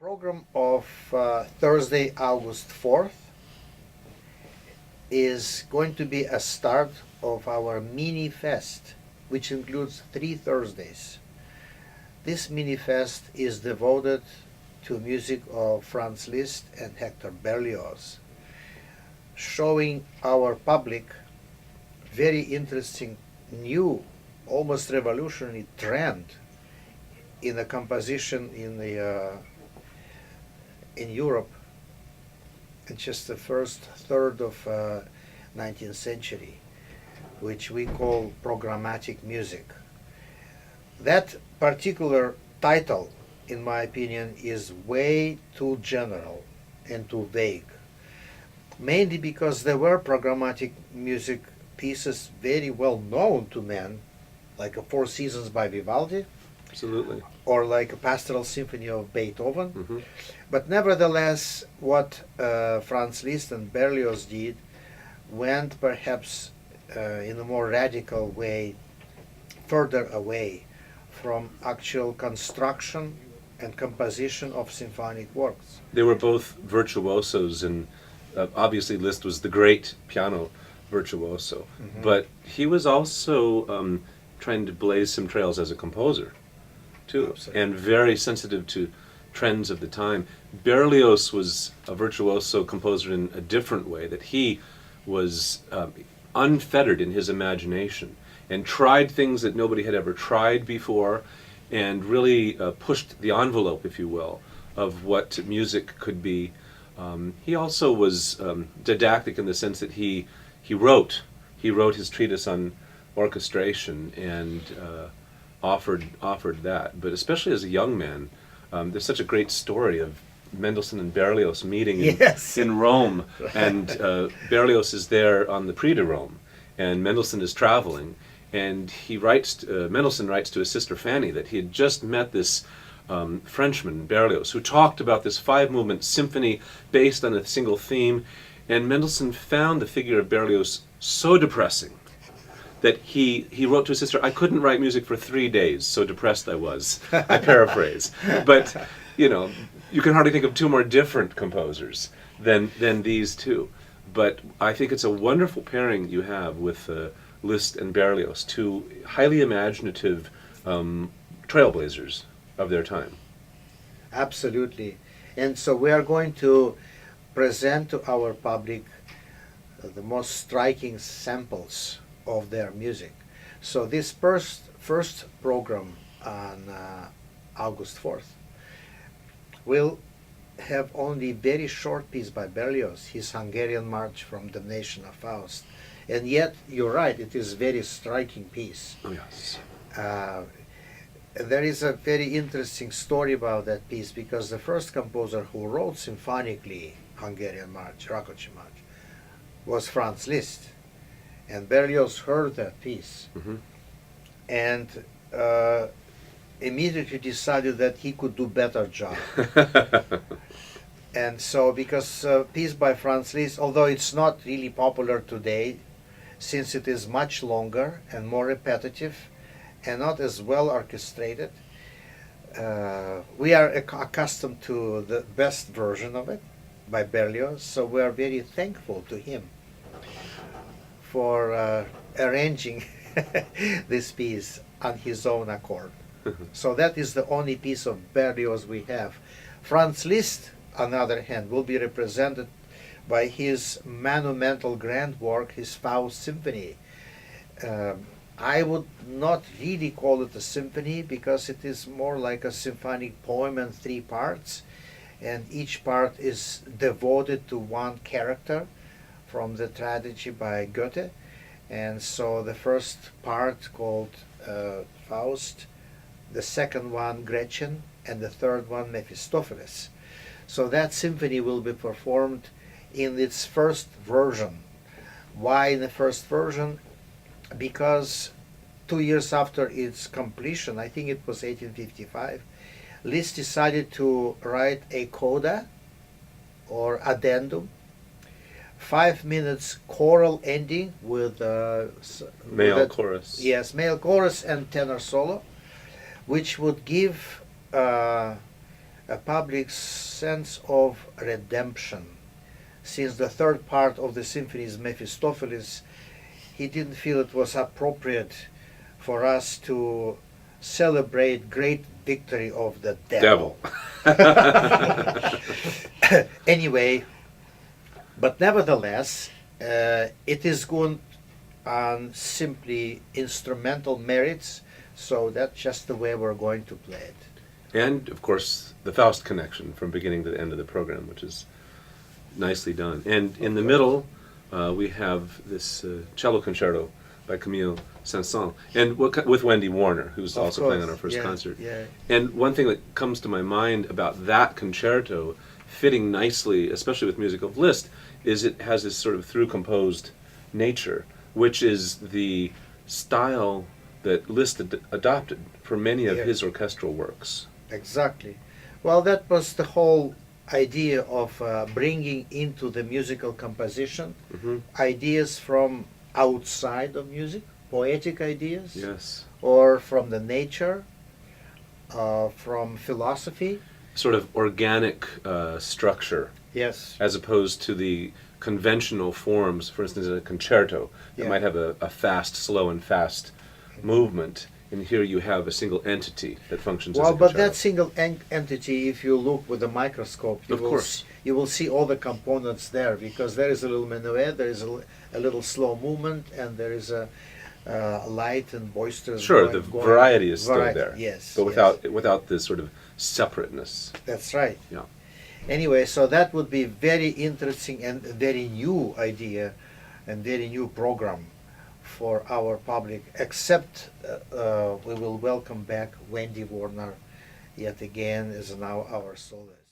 Program of Thursday, August 4th is going to be a start of our mini fest, which includes 3 Thursdays. This mini fest is devoted to music of Franz Liszt and Hector Berlioz, showing our public very interesting new, almost revolutionary trend in the composition in Europe in just the first third of 19th century, which we call programmatic music. That particular title, in my opinion, is way too general and too vague, mainly because there were programmatic music pieces very well known to men, like a Four Seasons by Vivaldi, Absolutely. or like a Pastoral Symphony of Beethoven. Hmm. But nevertheless, what Franz Liszt and Berlioz did went perhaps in a more radical way further away from actual construction and composition of symphonic works. They were both virtuosos, and obviously Liszt was the great piano virtuoso, but he was also trying to blaze some trails as a composer, too, Absolutely. and very sensitive to trends of the time. Berlioz was a virtuoso composer in a different way, that he was unfettered in his imagination and tried things that nobody had ever tried before, and really pushed the envelope, if you will, of what music could be. He also was didactic in the sense that he wrote his treatise on orchestration and offered that. But especially as a young man, there's such a great story of Mendelssohn and Berlioz meeting Yes. in Rome, and Berlioz is there on the Prix de Rome, and Mendelssohn is traveling, and Mendelssohn writes to his sister Fanny that he had just met this Frenchman, Berlioz, who talked about this 5-movement symphony based on a single theme, and Mendelssohn found the figure of Berlioz so depressing that he wrote to his sister, "I couldn't write music for 3 days, so depressed I was." I paraphrase. But, you can hardly think of two more different composers than these two. But I think it's a wonderful pairing you have with Liszt and Berlioz, two highly imaginative trailblazers of their time. Absolutely. And so we are going to present to our public the most striking samples of their music. So this first program on August 4th will have only very short piece by Berlioz, his Hungarian March from Damnation of Faust. And yet, you're right, it is a very striking piece. Oh, yes. There is a very interesting story about that piece, because the first composer who wrote symphonically Hungarian March, Rákóczi March, was Franz Liszt. And Berlioz heard that piece and immediately decided that he could do better job. And so, because piece by Franz Liszt, although it's not really popular today, since it is much longer and more repetitive and not as well orchestrated, we are accustomed to the best version of it by Berlioz, so we are very thankful to him for arranging this piece on his own accord. So that is the only piece of Berlioz we have. Franz Liszt, on the other hand, will be represented by his monumental grand work, his Faust Symphony. I would not really call it a symphony, because it is more like a symphonic poem in 3 parts, and each part is devoted to one character from the tragedy by Goethe. And so the first part called Faust, the second one Gretchen, and the third one Mephistopheles. So that symphony will be performed in its first version. Why in the first version? Because 2 years after its completion, I think it was 1855, Liszt decided to write a coda or addendum, 5 minutes choral ending with Male chorus. Yes, male chorus and tenor solo, which would give a a public sense of redemption. Since the third part of the symphony is Mephistopheles, he didn't feel it was appropriate for us to celebrate great victory of the devil. Anyway, but nevertheless, it is good on simply instrumental merits, so that's just the way we're going to play it. And, of course, the Faust connection from beginning to the end of the program, which is nicely done. And in the middle, we have this cello concerto by Camille Saint-Saëns, and with Wendy Warner, who's Of also course, playing on our first yeah, concert. yeah. And one thing that comes to my mind about that concerto, fitting nicely, especially with music of Liszt, is it has this sort of through-composed nature, which is the style that Liszt adopted for many of Yeah. his orchestral works. Exactly. Well, that was the whole idea of bringing into the musical composition ideas from outside of music, poetic ideas, Yes. or from the nature, from philosophy. Sort of organic structure, Yes. as opposed to the conventional forms, for instance, in a concerto that Yeah. might have a fast, slow, and fast movement. And here you have a single entity that functions as a Well, concerto. but that single entity, if you look with a microscope, Of course. You will see all the components there, because there is a little minuet, there is a little slow movement, and there is a light and boisterous. Sure, the variety is still variety, there. Yes, But yes. without this sort of separateness. That's right. Yeah. Anyway, so that would be very interesting and a very new idea and very new program for our public, except we will welcome back Wendy Warner yet again as now our soloist.